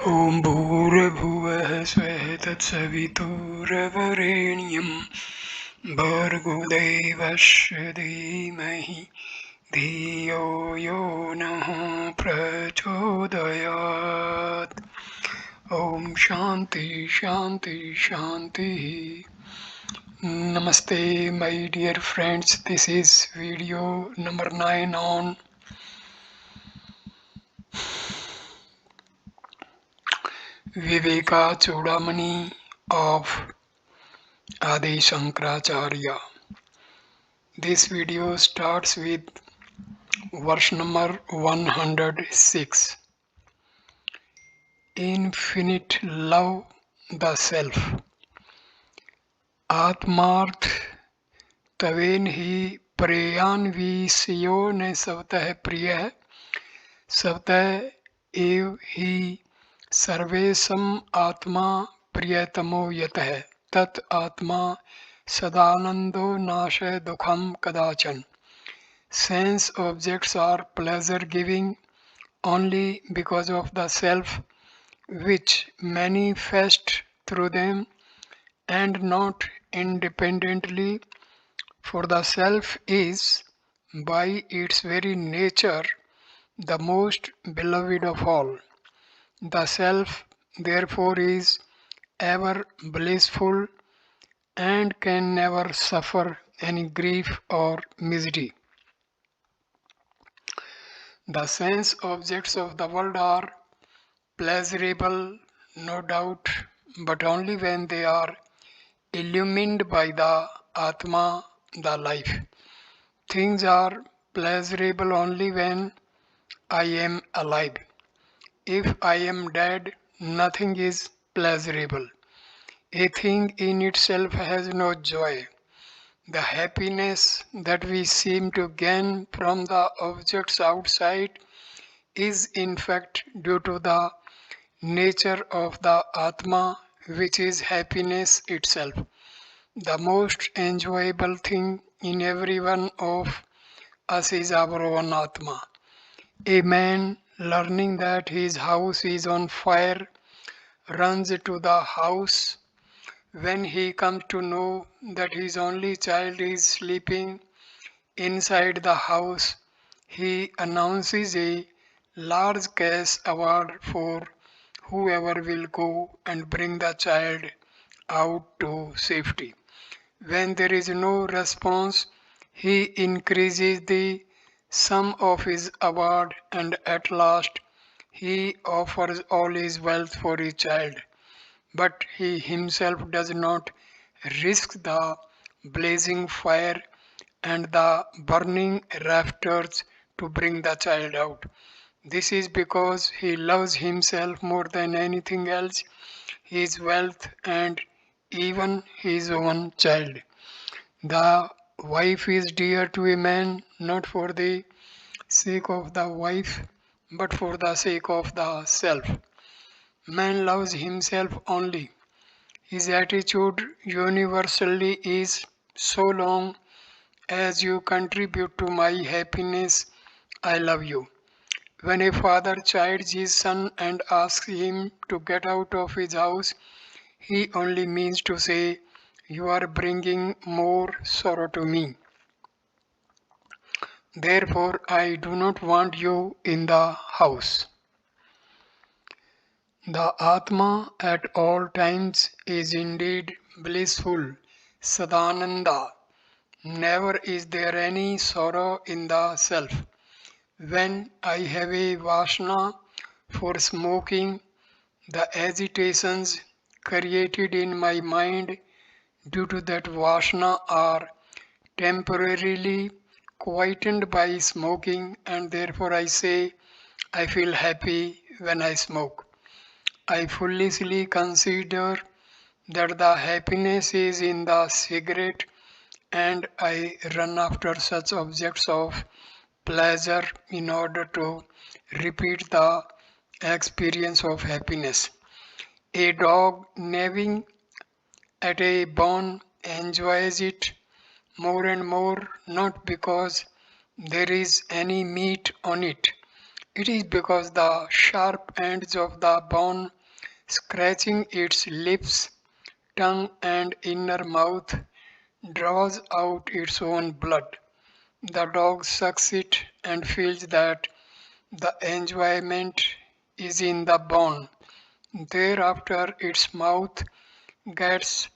ॐ भूर्भुवः स्वः तत्सवितुर्वरेण्यं भर्गो देवस्य धीमहि धियो यो नः प्रचोदयात्. ॐ शान्ति शान्ति शान्तिः. Namaste, my dear friends. This is video number 9 on Viveka Chudamani of Adi Sankaracharya. This video starts with verse number 106. Infinite love the self. आत्मार्थ तवेन ही प्रेयान्विषयो न स्वतः प्रिय स्वतः एव ही सर्वेशम आत्मा प्रियतमो यतः तत् आत्मा सदानंदो नाशय दुखम कदाचन. Sense objects are pleasure giving only because of the self which manifest through them and not independently, for the self is by its very nature the most beloved of all. The self therefore is ever blissful and can never suffer any grief or misery. The sense objects of the world are pleasurable, no doubt, but only when they are illumined by the Atma, the life. Things are pleasurable only when I am alive. If I am dead, nothing is pleasurable. A thing in itself has no joy. The happiness that we seem to gain from the objects outside is in fact due to the nature of the Atma, which is happiness itself. The most enjoyable thing in every one of us is our own Atma. A man learning that his house is on fire runs to the house. When he comes to know that his only child is sleeping inside the house, he announces a large cash award for whoever will go and bring the child out to safety. When there is no response, he increases the sum of his award and at last he offers all his wealth for his child. But he himself does not risk the blazing fire and the burning rafters to bring the child out. This is because he loves himself more than anything else, his wealth and even his own child. The wife is dear to a man not for the sake of the wife but for the sake of the self. Man loves himself only. His attitude universally is, so long as you contribute to my happiness, I love you. When a father chides his son and asks him to get out of his house, he only means to say, you are bringing more sorrow to me. Therefore, I do not want you in the house. The Atma at all times is indeed blissful, Sadananda. Never is there any sorrow in the self. When I have a Vasana for smoking, the agitations created in my mind due to that Vasana are temporarily quietened by smoking, and therefore I say, I feel happy when I smoke. I foolishly consider that the happiness is in the cigarette and I run after such objects of pleasure in order to repeat the experience of happiness. A dog gnawing at a bone enjoys it more and more not because there is any meat on it, It is because the sharp ends of the bone scratching its lips, tongue, and inner mouth draws out its own blood. The dog sucks it and feels that the enjoyment is in the bone. Thereafter, its mouth gets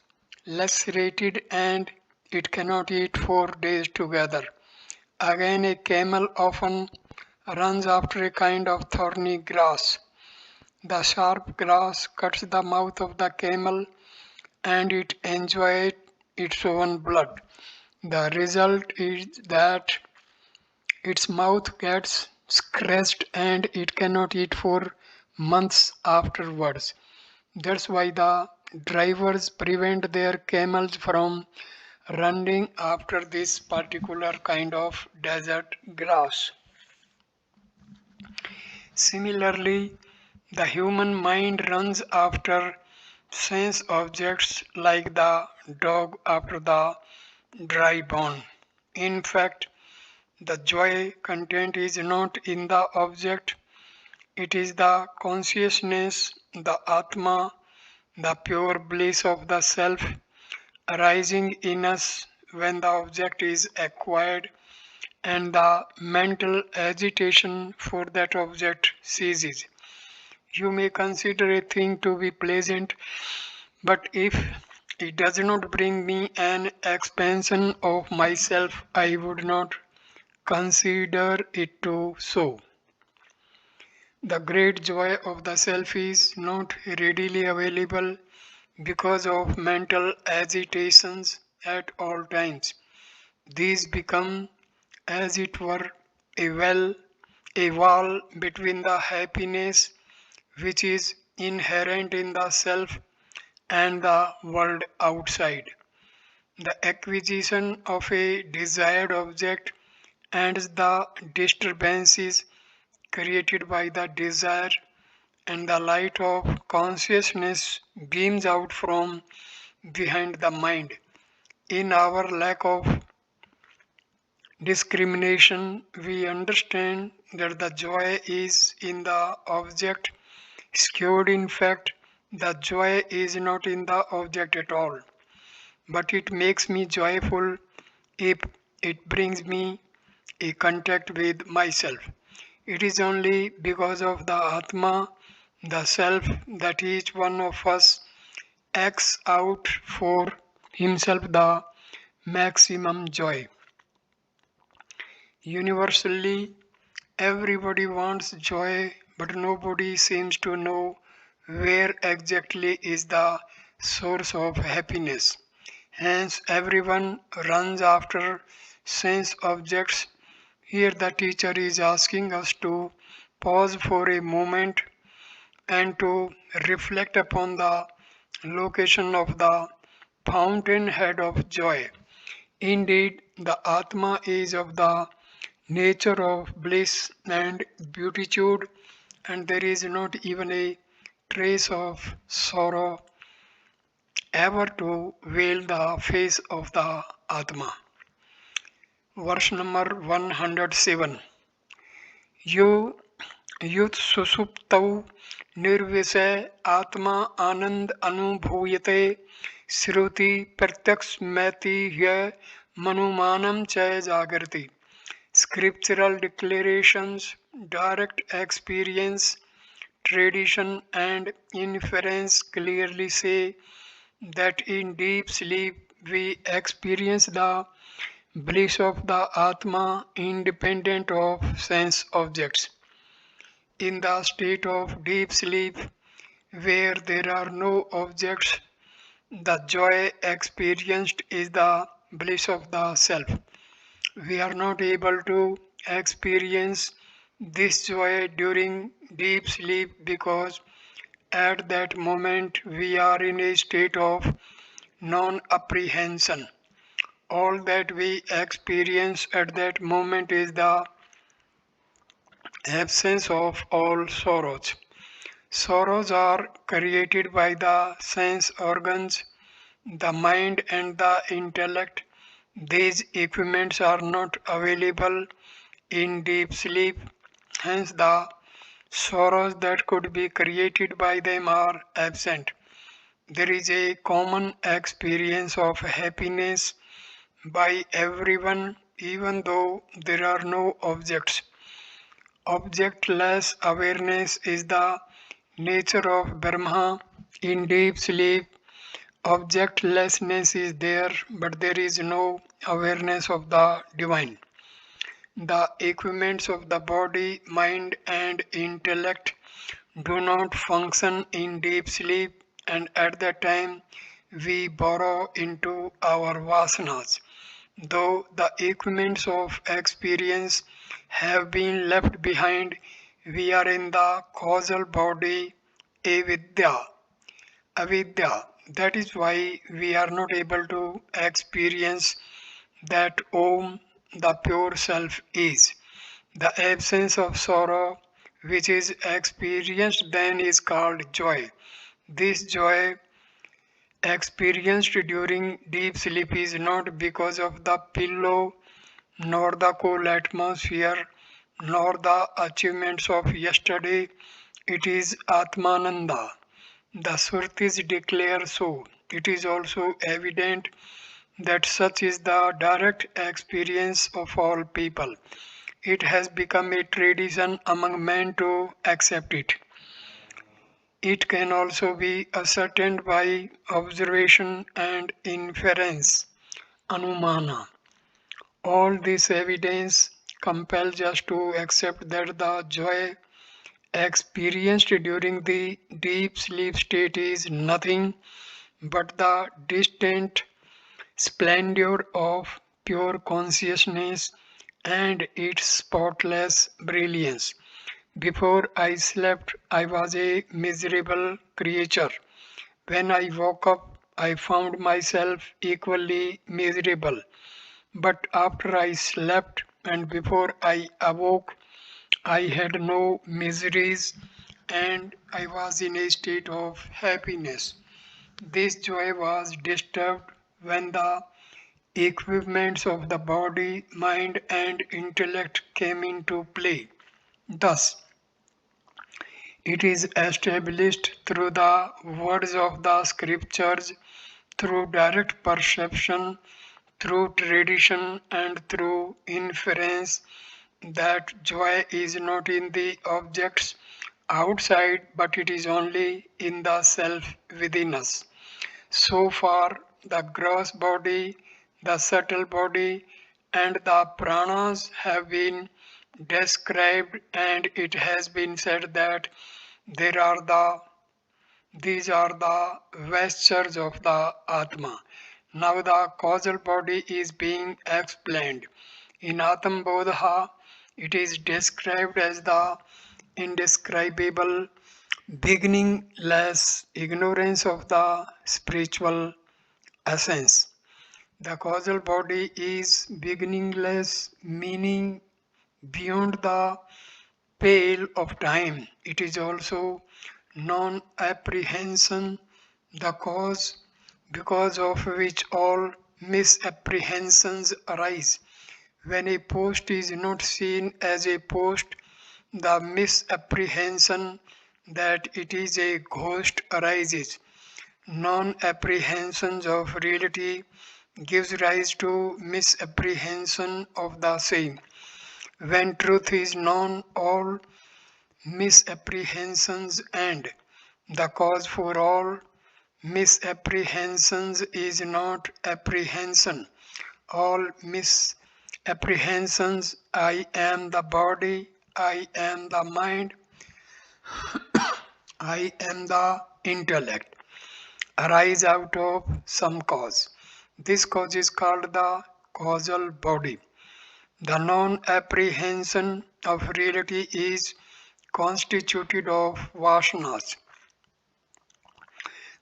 lacerated and it cannot eat for days together. Again, a camel often runs after a kind of thorny grass. The sharp grass cuts the mouth of the camel and it enjoys its own blood. The result is that its mouth gets scratched and it cannot eat for months afterwards. That's why the drivers prevent their camels from running after this particular kind of desert grass. Similarly, the human mind runs after sense objects like the dog after the dry bone. In fact, the joy content is not in the object, it is the consciousness, the Atma, the pure bliss of the self arising in us when the object is acquired and the mental agitation for that object ceases. You may consider a thing to be pleasant, but if it does not bring me an expansion of myself, I would not consider it to so. The great joy of the self is not readily available because of mental agitations at all times. These become, as it were, a wall between the happiness which is inherent in the self and the world outside. The acquisition of a desired object and the disturbances created by the desire and the light of consciousness beams out from behind the mind. In our lack of discrimination, we understand that the joy is in the object skewed. In fact, the joy is not in the object at all, but it makes me joyful if it brings me a contact with myself. It is only because of the Atma, the self, that each one of us acts out for himself the maximum joy. Universally, everybody wants joy, but nobody seems to know where exactly is the source of happiness. Hence, everyone runs after sense objects. Here, the teacher is asking us to pause for a moment and to reflect upon the location of the fountainhead of joy. Indeed, the Atma is of the nature of bliss and beatitude, and there is not even a trace of sorrow ever to veil the face of the Atma. Verse number 107. You युत सुसुप्तौ निर्विषय आत्मा आनंद अनुभूयते श्रुति प्रत्यक्षमेति मनुमानं च जागृति. Scriptural declarations, direct experience, tradition and inference clearly say that in deep sleep we experience the bliss of the Atma independent of sense objects. In the state of deep sleep, where there are no objects, the joy experienced is the bliss of the self. We are not able to experience this joy during deep sleep because at that moment we are in a state of non apprehension. All that we experience at that moment is the absence of all sorrows. Sorrows are created by the sense organs, the mind, and the intellect. These equipments are not available in deep sleep. Hence, the sorrows that could be created by them are absent. There is a common experience of happiness by everyone, even though there are no objects. Objectless awareness is the nature of Brahma. In deep sleep, objectlessness is there, but there is no awareness of the divine. The equipments of the body, mind, and intellect do not function in deep sleep, and at that time we borrow into our vasanas. Though the equipments of experience have been left behind, we are in the causal body, avidya. Avidya. That is why we are not able to experience that Om, the pure self, is. The absence of sorrow, which is experienced then, is called joy. This joy experienced during deep sleep is not because of the pillow, nor the cool atmosphere, nor the achievements of yesterday. It is Atmananda. The Srutis declare so. It is also evident that such is the direct experience of all people. It has become a tradition among men to accept it. It can also be ascertained by observation and inference, anumana. All this evidence compels us to accept that the joy experienced during the deep sleep state is nothing but the distant splendor of pure consciousness and its spotless brilliance. Before I slept, I was a miserable creature. When I woke up, I found myself equally miserable. But after I slept and before I awoke, I had no miseries and I was in a state of happiness. This joy was disturbed when the equipments of the body, mind, and intellect came into play. Thus, it is established through the words of the scriptures, through direct perception, through tradition, and through inference that joy is not in the objects outside, but it is only in the self within us. So far, the gross body, the subtle body, and the pranas have been described, and it has been said that there are the these are the vestures of the Atma. Now the causal body is being explained. In Atam Bodha, it is described as the indescribable, beginningless ignorance of the spiritual essence. The causal body is beginningless, meaning beyond the pale of time. It is also non apprehension, the cause because of which all misapprehensions arise. When a post is not seen as a post, the misapprehension that it is a ghost arises. Non apprehensions of reality gives rise to misapprehension of the same. When truth is known, all misapprehensions end. The cause for all misapprehensions is not apprehension. All misapprehensions, I am the body, I am the mind, I am the intellect, arise out of some cause. This cause is called the causal body. The non-apprehension of reality is constituted of vasanas.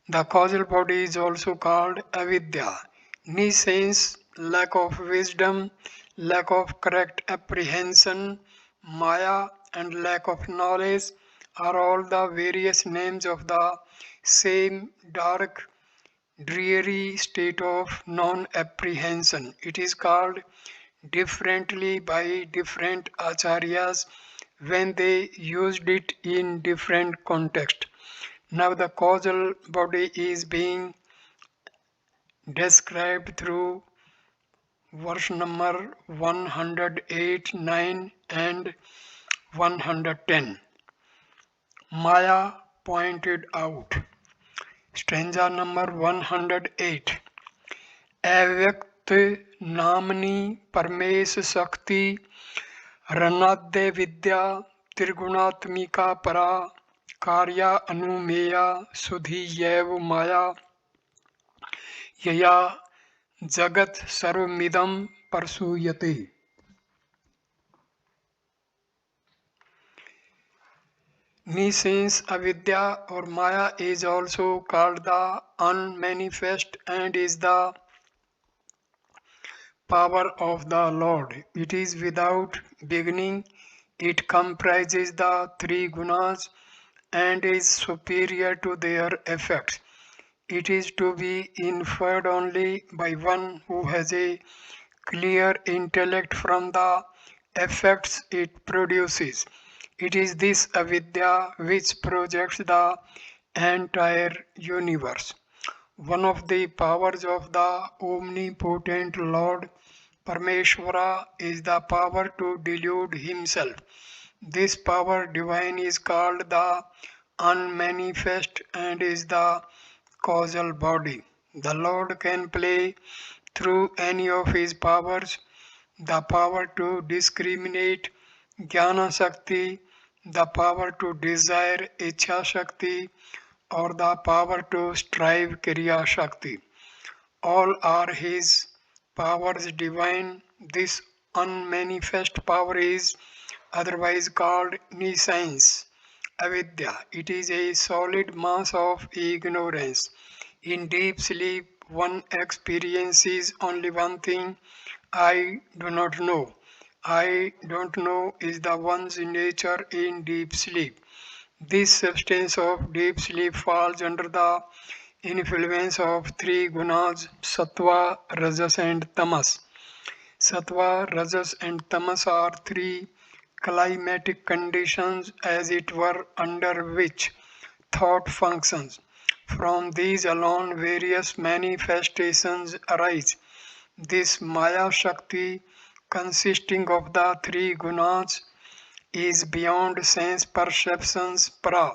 The causal body is also called avidya. Nescience, lack of wisdom, lack of correct apprehension, maya, and lack of knowledge are all the various names of the same dark, dreary state of non-apprehension. It is called differently by different acharyas. when they used it in different contexts. Now the causal body is being described through verse number 108, 9 and 110. Maya pointed out. Stanza number 108. अव्यक्त नामनी परमेश शक्ति रणाद्य विद्या त्रिगुणात्मिका परा कार्या अनुमेया सुधीयैव माया यया जगत सर्वमिदं प्रसूयते. Nescience avidya or maya is also called the unmanifest and is the power of the Lord. It is without beginning. It comprises the three gunas and is superior to their effects. It is to be inferred only by one who has a clear intellect from the effects it produces. It is this avidya which projects the entire universe. One of the powers of the omnipotent Lord Parmeshwara is the power to delude himself. This power divine is called the unmanifest and is the causal body. The Lord can play through any of his powers, the power to discriminate, Jnana Shakti, the power to desire, Ichha Shakti, or the power to strive, Kriya Shakti. All are his powers divine. This unmanifest power is otherwise called nescience, avidya. It is a solid mass of ignorance. In deep sleep, one experiences only one thing: I do not know. I don't know is the one's nature in deep sleep. This substance of deep sleep falls under the influence of three gunas: sattva, rajas, and tamas. Sattva, rajas, and tamas are three climatic conditions, as it were, under which thought functions. From these alone, various manifestations arise. This Maya Shakti, consisting of the three gunas, is beyond sense perception's pra.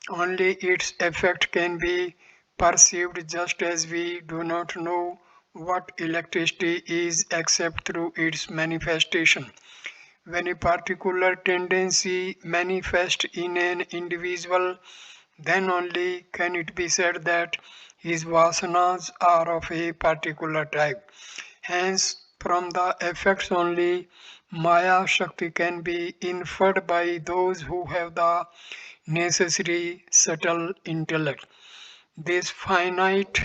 Only its effect can be perceived, just as we do not know what electricity is except through its manifestation. When a particular tendency manifests in an individual, then only can it be said that his vasanas are of a particular type. Hence, from the effects only, Maya Shakti can be inferred by those who have the necessary subtle intellect. This finite,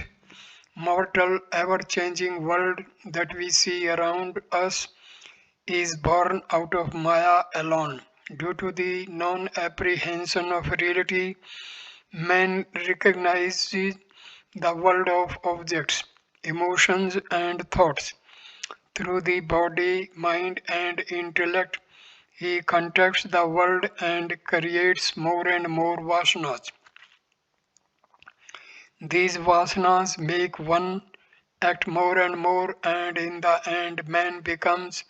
mortal, ever-changing world that we see around us is born out of Maya alone. Due to the non-apprehension of reality, man recognizes the world of objects, emotions, and thoughts. Through the body, mind, and intellect, he contacts the world and creates more and more vasanas. These vasanas make one act more and more, and in the end, man becomes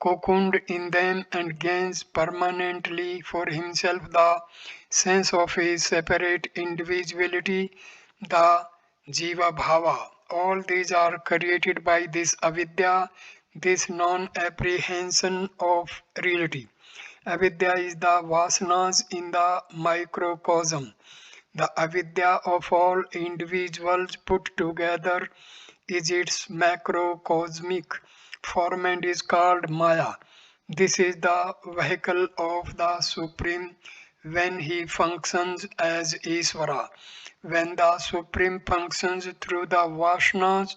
cocooned in them and gains permanently for himself the sense of a separate individuality, the Jiva Bhava. All these are created by this avidya, this non-apprehension of reality. Avidya is the vasanas in the microcosm. The avidya of all individuals put together is its macrocosmic form and is called Maya. This is the vehicle of the Supreme when he functions as Isvara. When the Supreme functions through the Vasanas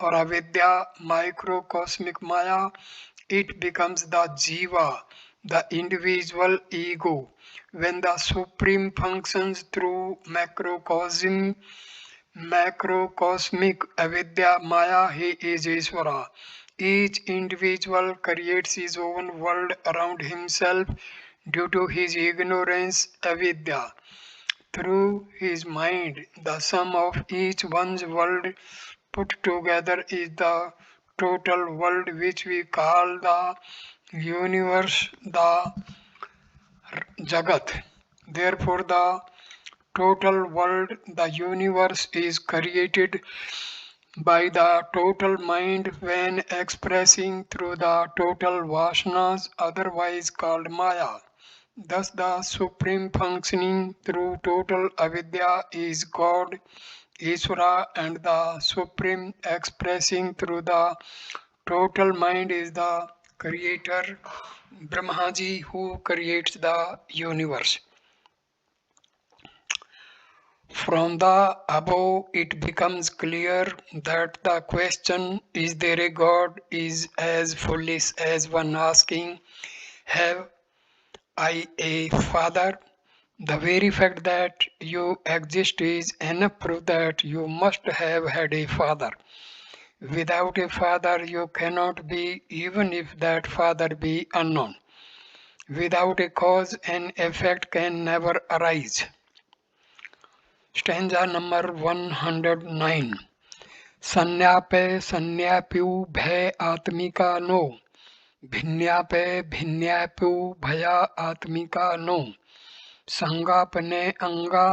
or Avidya, microcosmic Maya, it becomes the Jiva, the individual ego. When the Supreme functions through macrocosmic avidya Maya, he is Isvara. Each individual creates his own world around himself, due to his ignorance, avidya. Through his mind, the sum of each one's world put together is the total world which we call the universe, the Jagat. Therefore, the total world, the universe, is created by the total mind when expressing through the total vasanas, otherwise called Maya. Thus, the supreme functioning through total avidya is God, Isvara, and the supreme expressing through the total mind is the creator, Brahmaji, who creates the universe. From the above, it becomes clear that the question, is there a God, is as foolish as one asking, have I a father? The very fact that you exist is enough proof that you must have had a father. Without a father, you cannot be, even if that father be unknown. Without a cause, an effect can never arise. Stanza number 109. संन्यापे संन्याप्यु भय आत्मिका no भिन्यापे भिन्याप्यु भया आत्मिका no संगापने अंगा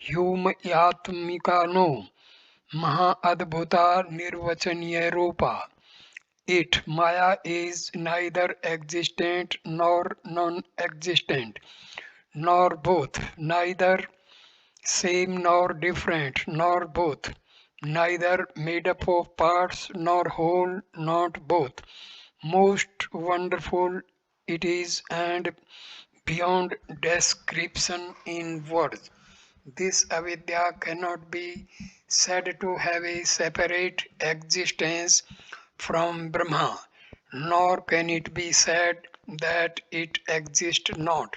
Hume आत्मिका no महा अद्भुता निर्वचनीय रूपा. It, Maya, is neither existent nor non-existent, nor both, neither same nor different, nor both, neither made up of parts nor whole, not both. Most wonderful it is and beyond description in words. This avidya cannot be said to have a separate existence from Brahma, nor can it be said that it exists not,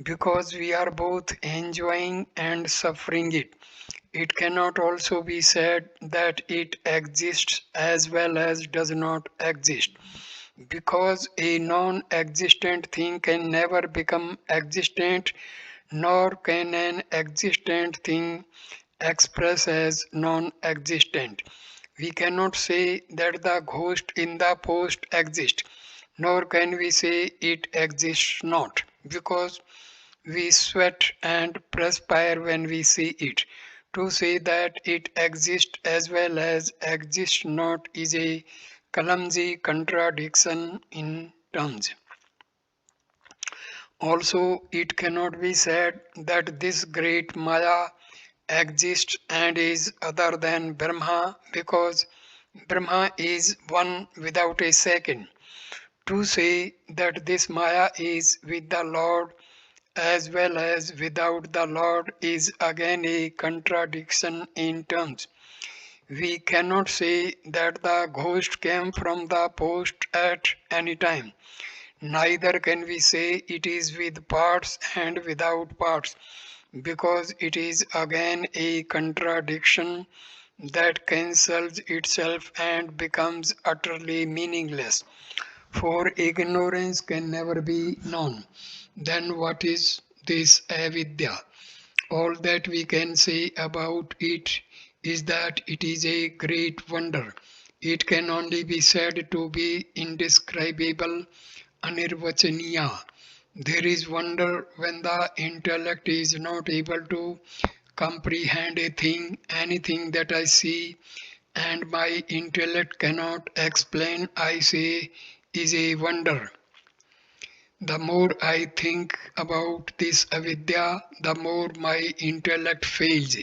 because we are both enjoying and suffering it. It cannot also be said that it exists as well as does not exist, because a non existent thing can never become existent, nor can an existent thing express as non existent. We cannot say that the ghost in the post exists, nor can we say it exists not, because we sweat and perspire when we see it. To say that it exists as well as exists not is a clumsy contradiction in terms. Also, it cannot be said that this great Maya exists and is other than Brahma, because Brahma is one without a second. To say that this Maya is with the Lord as well as without the Lord is again a contradiction in terms. We cannot say that the ghost came from the post at any time. Neither can we say it is with parts and without parts, because it is again a contradiction that cancels itself and becomes utterly meaningless. For ignorance can never be known. Then what is this avidya? All that we can say about it is that it is a great wonder. It can only be said to be indescribable, anirvachaniya. There is wonder when the intellect is not able to comprehend a thing, anything that I see, and my intellect cannot explain, I say, is a wonder. The more I think about this avidya, the more my intellect fails,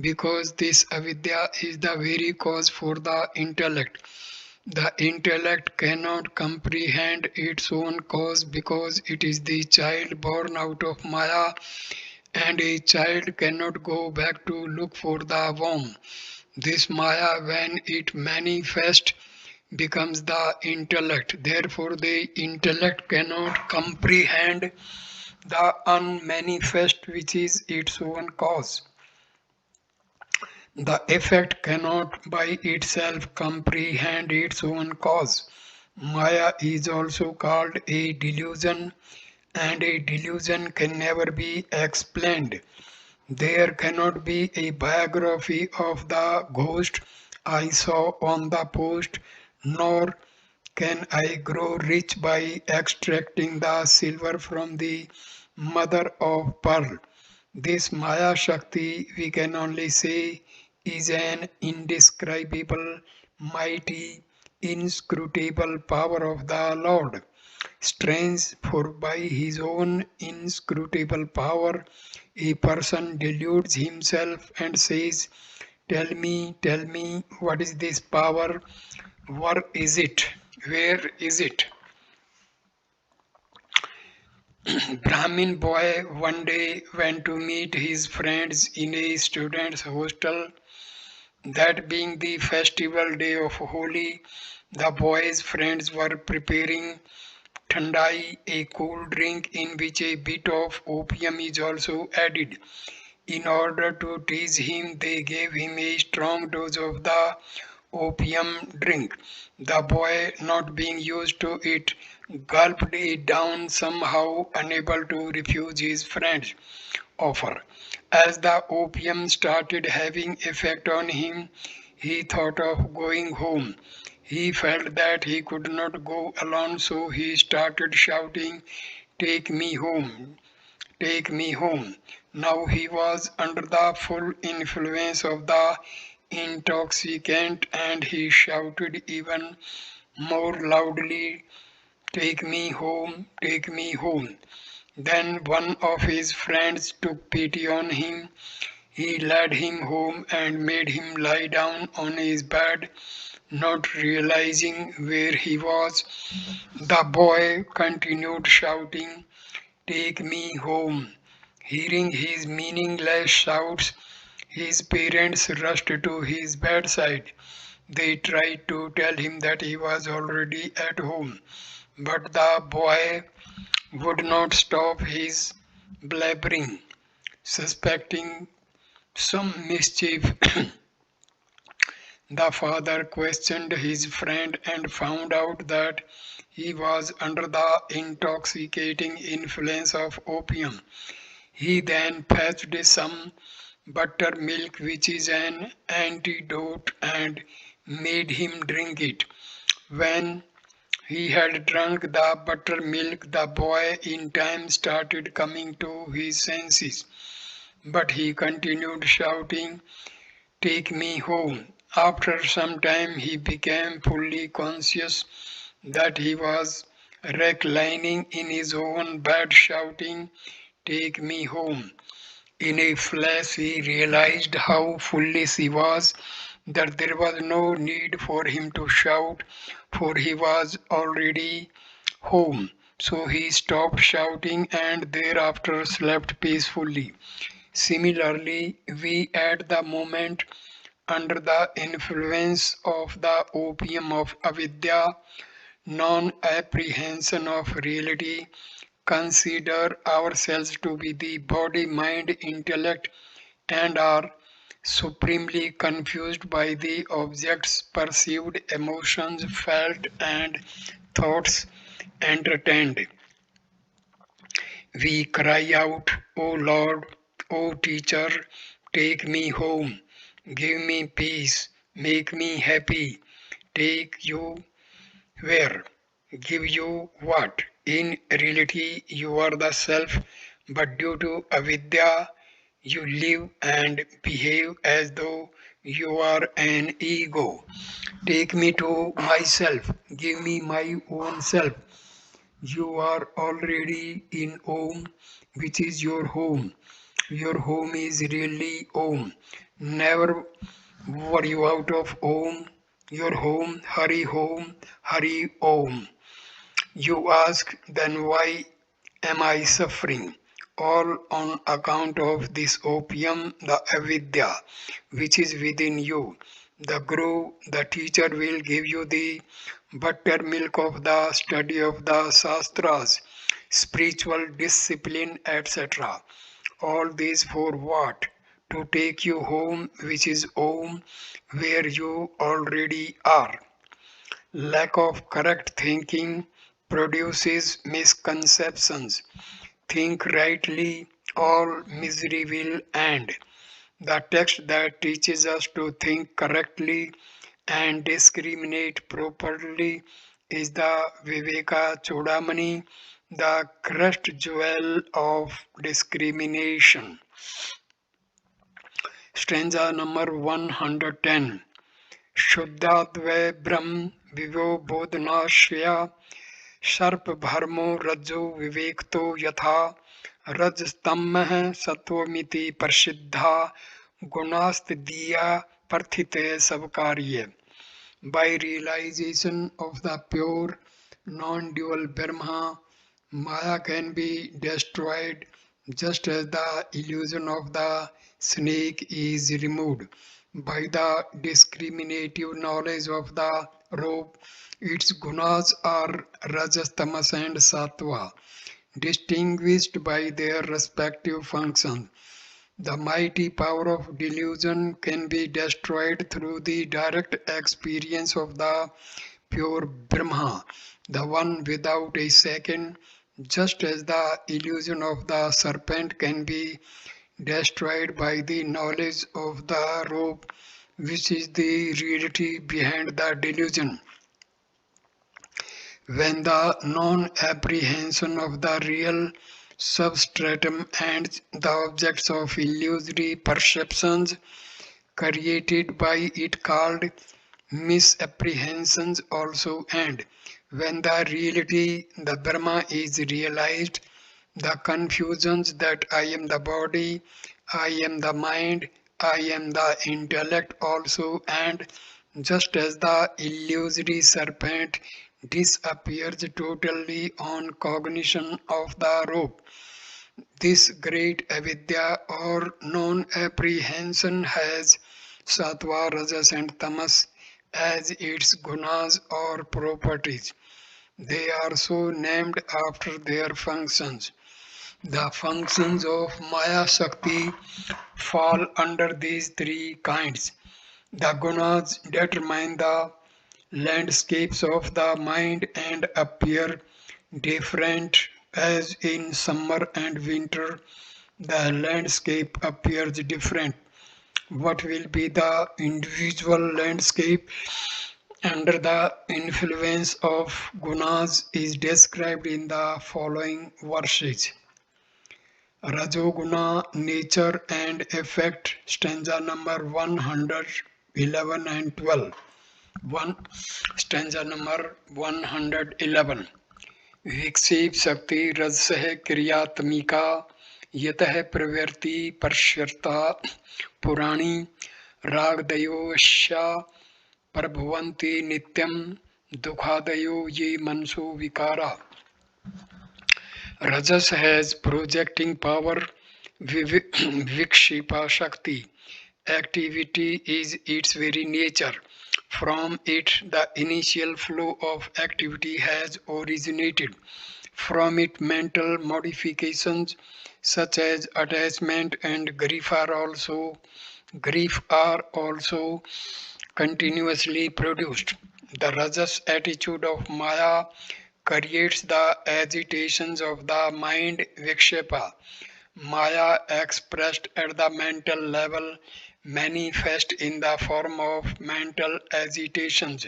because this avidya is the very cause for the intellect. The intellect cannot comprehend its own cause because it is the child born out of Maya, and a child cannot go back to look for the womb. This Maya, when it manifests, becomes the intellect. Therefore, the intellect cannot comprehend the unmanifest, which is its own cause. The effect cannot by itself comprehend its own cause. Maya is also called a delusion, and a delusion can never be explained. There cannot be a biography of the ghost I saw on the post, nor can I grow rich by extracting the silver from the mother of pearl. This Maya Shakti, we can only say, is an indescribable, mighty, inscrutable power of the Lord. Strange, for by his own inscrutable power, a person deludes himself and says, tell me, what is this power? Where is it? Where is it? Brahmin boy one day went to meet his friends in a student's hostel. That being the festival day of Holi, the boy's friends were preparing thandai, a cool drink in which a bit of opium is also added. In order to tease him, they gave him a strong dose of the opium drink. The boy, not being used to it, gulped it down, somehow unable to refuse his friend's offer. As the opium started having effect on him, he thought of going home. He felt that he could not go alone, so he started shouting, take me home, take me home. Now he was under the full influence of the intoxicant and he shouted even more loudly, take me home, take me home. Then one of his friends took pity on him. He led him home and made him lie down on his bed, not realizing where he was. The boy continued shouting, take me home. Hearing his meaningless shouts, his parents rushed to his bedside. They tried to tell him that he was already at home, but the boy would not stop his blabbering. Suspecting some mischief, the father questioned his friend and found out that he was under the intoxicating influence of opium. He then fetched some buttermilk, which is an antidote, and made him drink it. When he had drunk the buttermilk, the boy in time started coming to his senses, but he continued shouting, take me home. After some time, he became fully conscious that he was reclining in his own bed, shouting, take me home. In a flash, he realized how foolish he was, that there was no need for him to shout, for he was already home. So he stopped shouting and thereafter slept peacefully. Similarly, we at the moment under the influence of the opium of avidya, non-apprehension of reality, consider ourselves to be the body, mind, intellect, and are supremely confused by the objects perceived, emotions felt, and thoughts entertained. We cry out, O Lord, O Teacher, take me home, give me peace, make me happy, take you where? Give you what? In reality, you are the self, but due to avidya, you live and behave as though you are an ego. Take me to myself, give me my own self. You are already in Om, which is your home. Your home is really Om. Never were you out of Om. Your home, Hari Om. You ask, then why am I suffering? All on account of this opium, the avidya, which is within you. The Guru, the teacher, will give you the buttermilk of the study of the Shastras, spiritual discipline, etc. All this for what? To take you home, which is Om, where you already are. Lack of correct thinking, produces misconceptions. Think rightly, all misery will end. The text that teaches us to think correctly and discriminate properly is the Viveka Chudamani, the crushed jewel of discrimination. Stanza number 110. Shuddhadve Brahm Vivo Bodhanashya Sharp Bharmo Rajo Vivekto Yatha Rajstamah Satvamiti Prasiddha Gunast Diya Parthite Sabkarye. By realization of the pure non-dual Brahma, Maya can be destroyed just as the illusion of the snake is removed. By the discriminative knowledge of the rope, its gunas are Rajas, Tamas and Sattva, distinguished by their respective functions. The mighty power of delusion can be destroyed through the direct experience of the pure Brahma, the one without a second, just as the illusion of the serpent can be destroyed by the knowledge of the rope, which is the reality behind the delusion. When the non-apprehension of the real substratum and the objects of illusory perceptions created by it called misapprehensions also end. When the reality, the Brahma, is realized, the confusions that I am the body, I am the mind, I am the intellect also end, just as the illusory serpent disappears totally on cognition of the rope. This great avidya or non-apprehension has sattva, rajas and tamas as its gunas or properties. They are so named after their functions. The functions of Maya Shakti fall under these three kinds. The gunas determine the landscapes of the mind and appear different, as in summer and winter the landscape appears different. What will be the individual landscape under the influence of gunas is described in the following verses. Rajoguna, nature and effect, stanza number 111 and 12. Stanza number 111. विक्षेप शक्ति रजसह क्रियात्मिका यतः प्रवृत्ति पश्यर्ता पुराणी रागदयोश्या प्रभवन्ति नित्यं दुखादयो ये मनसो विकारा. Rajas has projecting power, vikshipa shakti. Activity is its very nature. From it, the initial flow of activity has originated. From it, mental modifications such as attachment and grief are also continuously produced. The Rajas attitude of Maya creates the agitations of the mind vikshepa. Maya expressed at the mental level manifest in the form of mental agitations.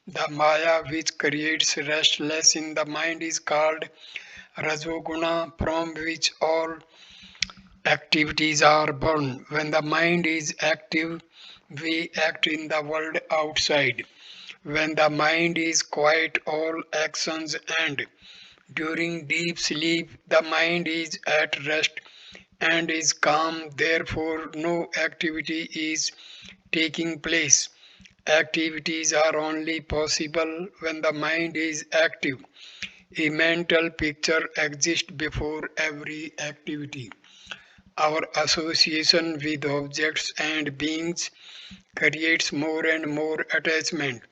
The Maya which creates restlessness in the mind is called Rajoguna, from which all activities are born. When the mind is active, we act in the world outside. When the mind is quiet, all actions end. During deep sleep, the mind is at rest and is calm, therefore no activity is taking place. Activities are only possible when the mind is active. A mental picture exists before every activity. Our association with objects and beings creates more and more attachment.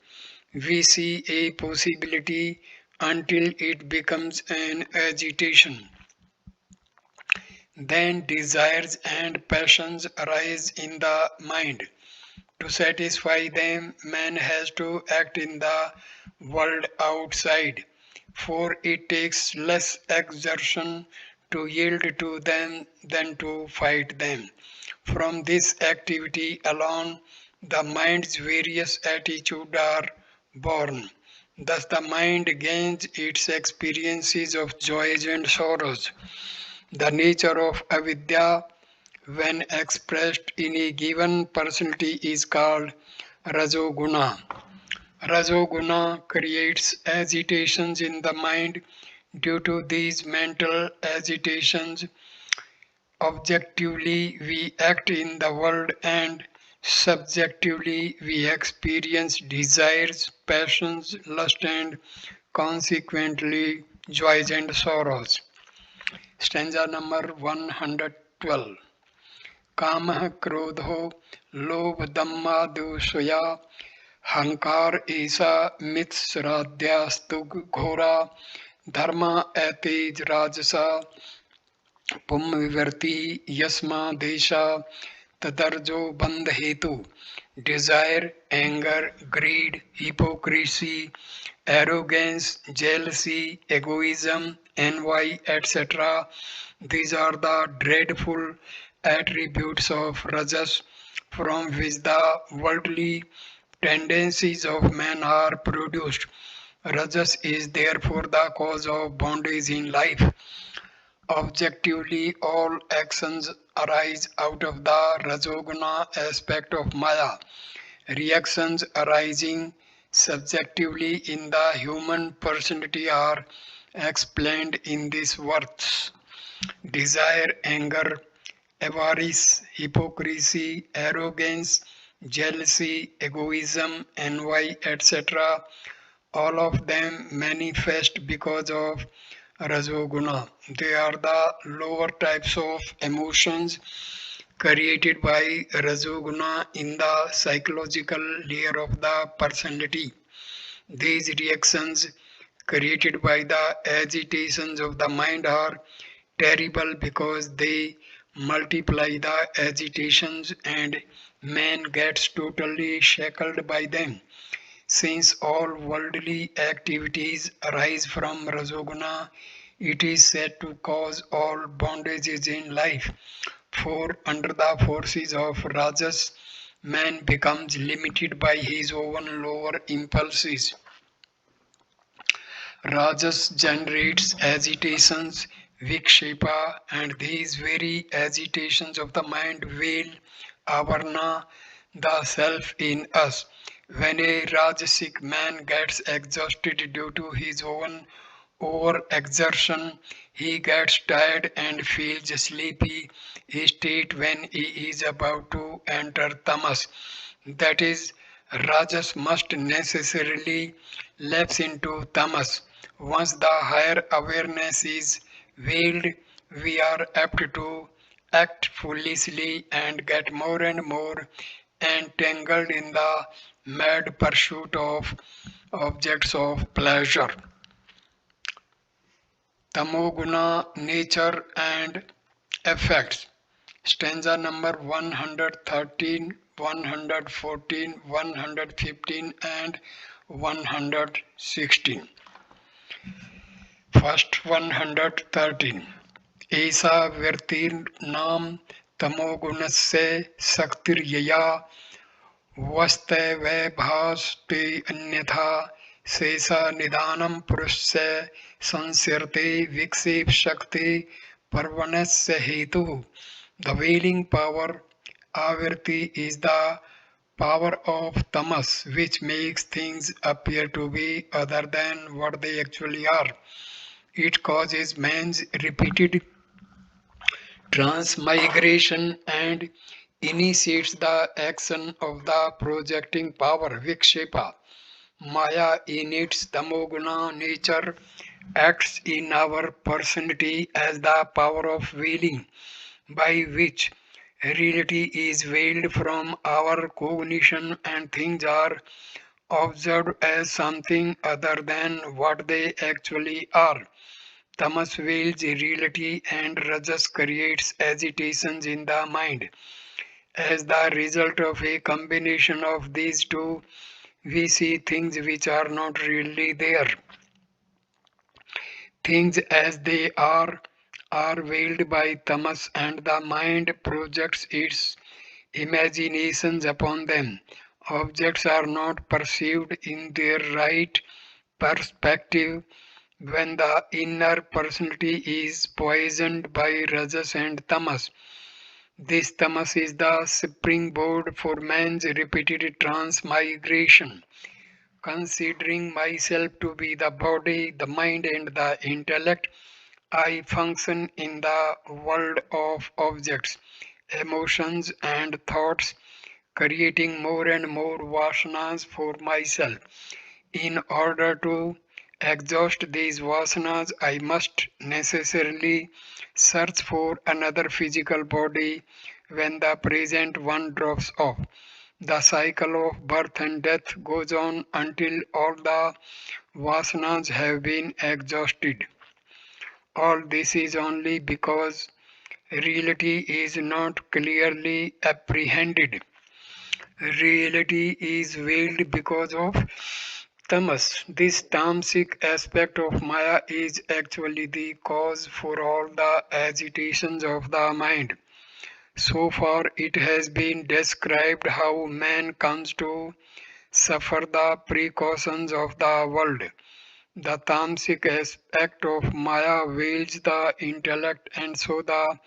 We see a possibility until it becomes an agitation. Then desires and passions arise in the mind. To satisfy them, man has to act in the world outside. for it takes less exertion to yield to them than to fight them. From this activity alone, the mind's various attitudes are born. Thus, the mind gains its experiences of joys and sorrows. The nature of avidya, when expressed in a given personality, is called rajoguna. Rajoguna creates agitations in the mind. Due to these mental agitations, objectively we act in the world and subjectively we experience desires, passions, lust and consequently joys and sorrows. Stanza number 112. Kamah krodho lobh dammadusaya हंकार ऐसा मित्सराध्यास्तुग घोरा धर्म एतेज राजसा पुम विवर्ति यस्मा देशा तदर्जो बंध हेतु desire, anger, greed, hypocrisy, arrogance, jealousy, egoism, envy, etc. These are the dreadful attributes of Rajas from which the worldly tendencies of man are produced. Rajas is therefore the cause of bondage in life. Objectively, all actions arise out of the Rajoguna aspect of Maya. Reactions arising subjectively in the human personality are explained in these words. Desire, anger, avarice, hypocrisy, arrogance, jealousy, egoism, envy, etc. All of them manifest because of Rajoguna. They are the lower types of emotions created by Rajoguna in the psychological layer of the personality. These reactions created by the agitations of the mind are terrible because they multiply the agitations and man gets totally shackled by them. Since all worldly activities arise from Rajoguna, it is said to cause all bondages in life. For under the forces of Rajas, man becomes limited by his own lower impulses. Rajas generates agitations, vikshepa, and these very agitations of the mind veil avarna, the self in us. When a Rajasic man gets exhausted due to his own overexertion, he gets tired and feels sleepy, a state when he is about to enter tamas. That is, Rajas must necessarily lapse into tamas. Once the higher awareness is veiled, we are apt to act foolishly and get more and more entangled in the mad pursuit of objects of pleasure. Tamoguna, nature and effects. Stanza number 113, 114, 115 and 116. First 113. ऐसा व्यक्तिर्नाम तमोगुणस्य शक्तिर्यया वस्तवैभासते अन्यथा शेषा निदानं पुरुषस्य संस्यर्ते विक्षेप शक्ति परवनस्य हेतु. The wailing power avirti is the power of tamas which makes things appear to be other than what they actually are. It causes man's repeated transmigration and initiates the action of the projecting power vikshepa. Maya in its tamoguna nature acts in our personality as the power of veiling, by which reality is veiled from our cognition and things are observed as something other than what they actually are. Tamas veils reality and Rajas creates agitations in the mind. As the result of a combination of these two, we see things which are not really there. Things as they are veiled by tamas, and the mind projects its imaginations upon them. Objects are not perceived in their right perspective when the inner personality is poisoned by rajas and tamas. This tamas is the springboard for man's repeated transmigration. Considering myself to be the body, the mind, and the intellect, I function in the world of objects, emotions, and thoughts, creating more and more vasanas for myself. In order to exhaust these vasanas, I must necessarily search for another physical body when the present one drops off. The cycle of birth and death goes on until all the vasanas have been exhausted. All this is only because reality is not clearly apprehended. Reality is veiled because of tamas. This tamasic aspect of Maya is actually the cause for all the agitations of the mind. So far, it has been described how man comes to suffer the precautions of the world. The tamasic aspect of Maya veils the intellect, and so the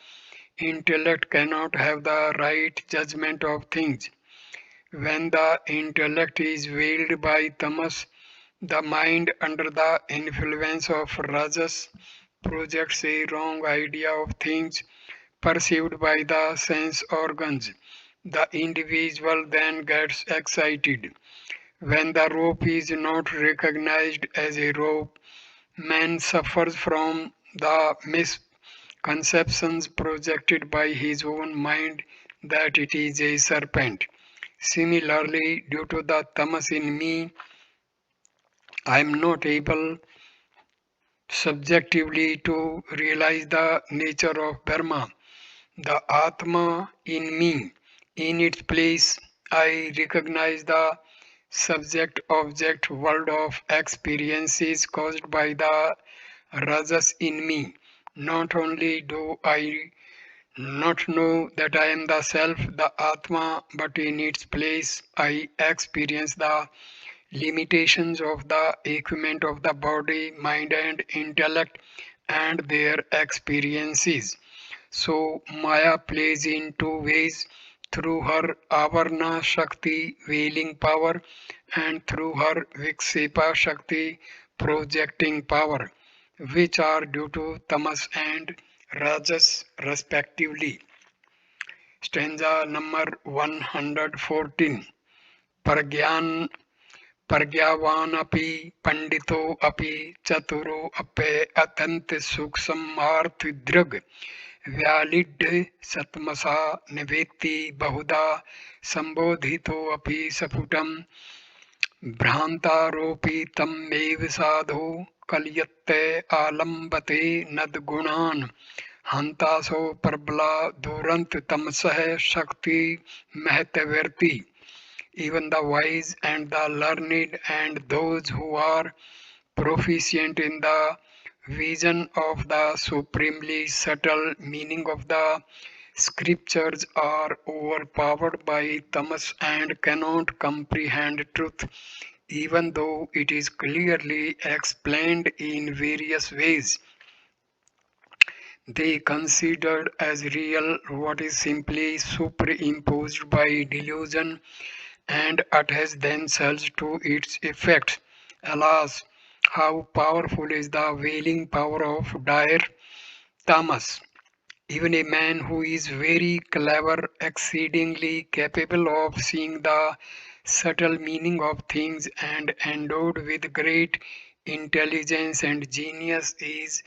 intellect cannot have the right judgment of things. When the intellect is veiled by tamas, the mind, under the influence of rajas, projects a wrong idea of things perceived by the sense organs. The individual then gets excited. When the rope is not recognized as a rope, man suffers from the misconceptions projected by his own mind that it is a serpent. Similarly, due to the tamas in me, I am not able subjectively to realize the nature of Brahma, the Atma in me. In its place, I recognize the subject object world of experiences caused by the rajas in me. Not only do I not know that I am the self, the Atma, but in its place I experience the limitations of the equipment of the body, mind, and intellect and their experiences. So, Maya plays in two ways, through her Avarna Shakti veiling power and through her Viksipa Shakti projecting power, which are due to Tamas and Rajas respectively. Stanza number 114. Pragyan प्रज्ञावानपि पंडितोऽपि चतुरोऽपि अत्यन्त सूक्ष्मार्थदृग् व्यालिड्य सत्मसा निवेत्ति बहुधा संबोधितोऽपि सपुटं भ्रान्तारोपितमेव साधु कलयत्ते आलम्बते नद्गुणान् हन्तासो प्रबला दुरन्त तमसः शक्ति महतवर्ती. Even the wise and the learned and those who are proficient in the vision of the supremely subtle meaning of the scriptures are overpowered by tamas and cannot comprehend truth, even though it is clearly explained in various ways. They considered as real what is simply superimposed by delusion and attach themselves to its effects. Alas, how powerful is the veiling power of dire tamas! Even a man who is very clever, exceedingly capable of seeing the subtle meaning of things, and endowed with great intelligence and genius, is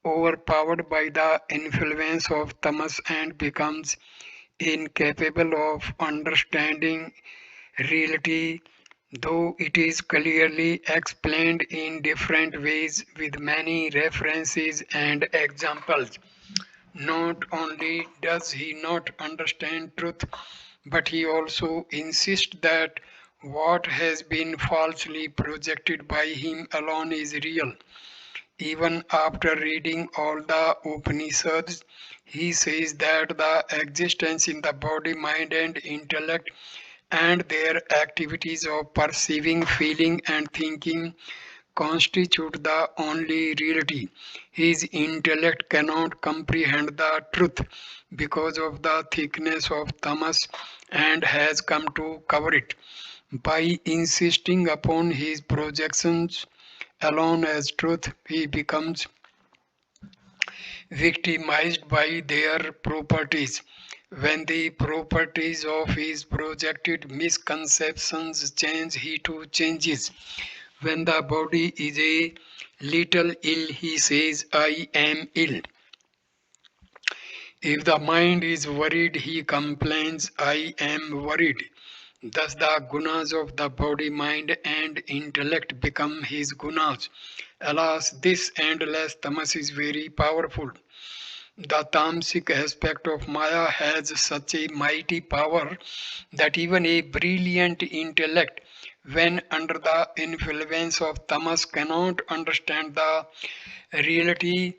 overpowered by the influence of tamas and becomes incapable of understanding reality, though it is clearly explained in different ways with many references and examples. Not only does he not understand truth, but he also insists that what has been falsely projected by him alone is real. Even after reading all the Upanishads, he says that the existence in the body, mind, and intellect and their activities of perceiving, feeling, and thinking constitute the only reality. His intellect cannot comprehend the truth because of the thickness of tamas and has come to cover it. By insisting upon his projections alone as truth, he becomes victimized by their properties. When the properties of his projected misconceptions change, he too changes. When the body is a little ill, he says, I am ill. If the mind is worried, he complains, I am worried. Thus, the gunas of the body, mind, and intellect become his gunas. Alas, this endless tamas is very powerful. The tamasic aspect of Maya has such a mighty power that even a brilliant intellect, when under the influence of tamas, cannot understand the reality,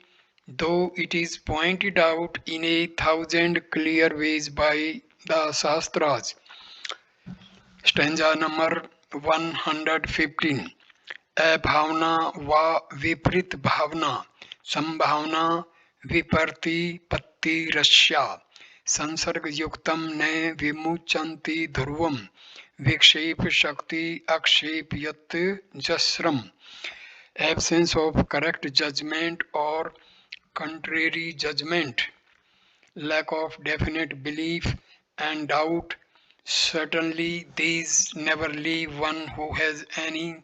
though it is pointed out in a thousand clear ways by the Shastras. Stanza number 115. अभावना व विपरीत भावना संभावना विपर्तिपत्तिरस्या संसर्गयुक्तं न विमुच्यन्ति ध्रुवं विक्षेप शक्ति अक्षेपयत् जस्रम. Absence of correct judgment or contrary judgment, lack of definite belief and doubt. Certainly, these never leave one who has any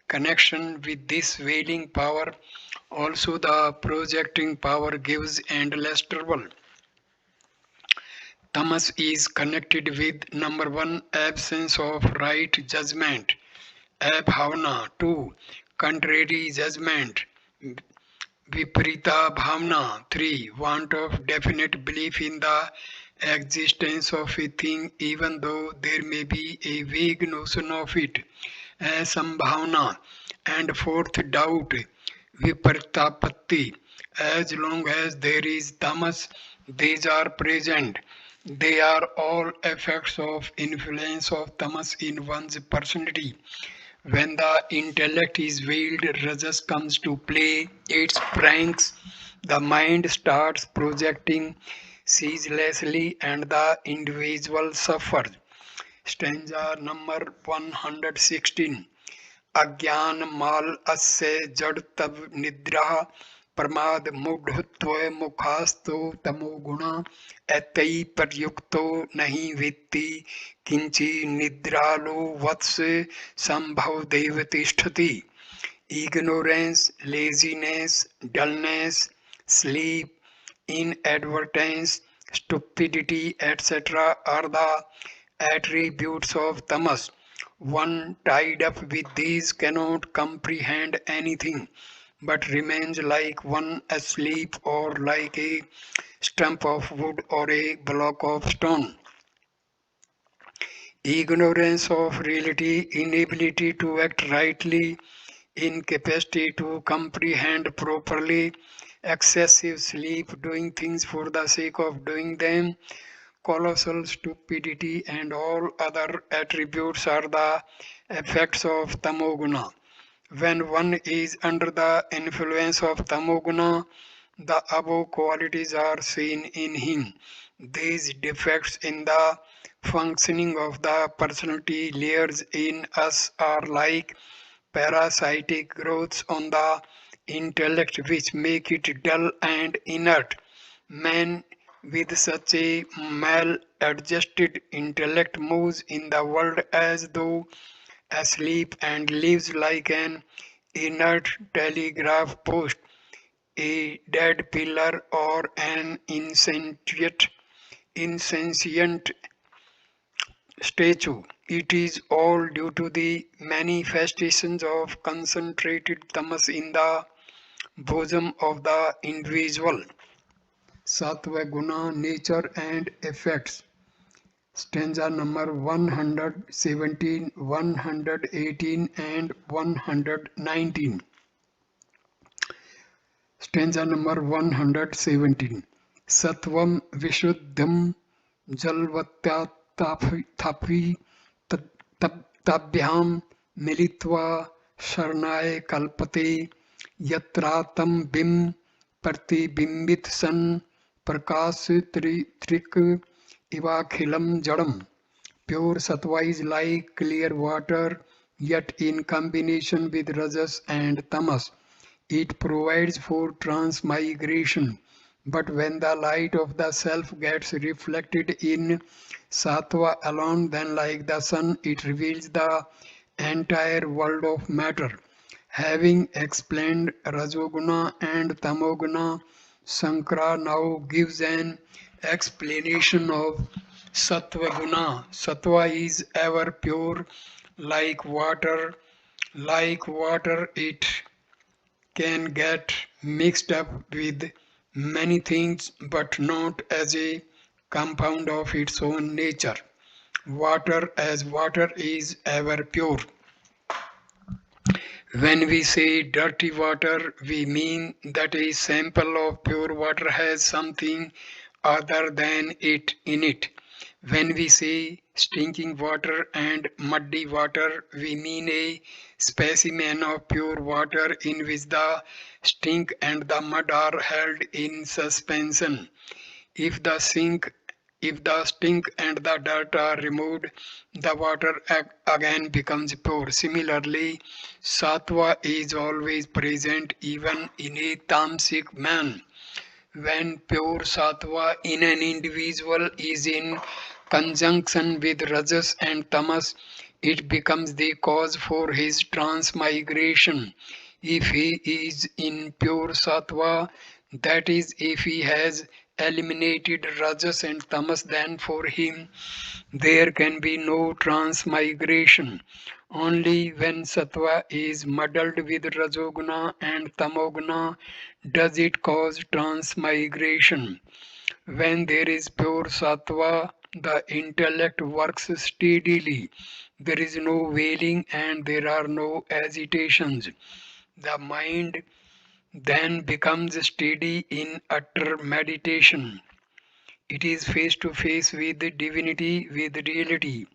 connection with this wailing power. Also, the projecting power gives endless trouble. Tamas is connected with number 1, absence of right judgment, abhavana; 2, contrary judgment, viparita bhavana; 3, want of definite belief in the existence of a thing even though there may be a vague notion of it, asambhavana; and 4th, doubt, vipartapatti. As long as there is tamas, these are present. They are all effects of influence of tamas in one's personality. When the intellect is veiled, rajas comes to play its pranks. The mind starts projecting ceaselessly and the individual suffers. Stanza number 116. अज्ञान माल अस्य जड़ तब निद्रा प्रमाद मूढ़त्व मुखास्तो तमो गुणा एतई प्रयुक्तो नहीं वित्ति किंचि निद्रालो वत्स संभव देव तिष्ठति. Ignorance, laziness, dullness, sleep, inadvertence, stupidity, etc. are the attributes of tamas. One tied up with these cannot comprehend anything, but remains like one asleep or like a stump of wood or a block of stone. Ignorance of reality, inability to act rightly, incapacity to comprehend properly, excessive sleep, doing things for the sake of doing them, colossal stupidity, and all other attributes are the effects of tamoguna. When one is under the influence of tamoguna, the above qualities are seen in him. These defects in the functioning of the personality layers in us are like parasitic growths on the intellect which make it dull and inert. Man with such a maladjusted intellect moves in the world as though asleep and lives like an inert telegraph post, a dead pillar, or an insentient statue. It is all due to the manifestations of concentrated tamas in the bosom of the individual. Sattva guna, nature and effects. Stanza number 117, 118 and 119. Stanza number 117. Sattvam Vishuddham Jalvatyapi Tabhyam Militva Sharnay Kalpate Yatratam Bim Pratibimbit San Prakashitrik Ivakhilam Jadam. Pure sattva is like clear water, yet in combination with rajas and tamas, it provides for transmigration. But when the light of the self gets reflected in sattva alone, then like the sun, it reveals the entire world of matter. Having explained Rajoguna and Tamoguna, Sankara now gives an explanation of Sattva Guna. Sattva is ever pure, like water. Like water, it can get mixed up with many things, but not as a compound of its own nature. Water as water is ever pure. When we say dirty water, we mean that a sample of pure water has something other than it in it. When we say stinking water and muddy water, we mean a specimen of pure water in which the stink and the mud are held in suspension. If the sink if the stink and the dirt are removed, the water again becomes pure. Similarly, sattva is always present even in a tamasic man. When pure sattva in an individual is in conjunction with rajas and tamas, it becomes the cause for his transmigration. If he is in pure sattva, that is, if he has eliminated rajas and tamas, then for him there can be no transmigration. Only when sattva is muddled with rajoguna and tamoguna does it cause transmigration. When there is pure sattva, the intellect works steadily. There is no wailing and there are no agitations. The mind then becomes steady in utter meditation. It is face to face with divinity, with reality.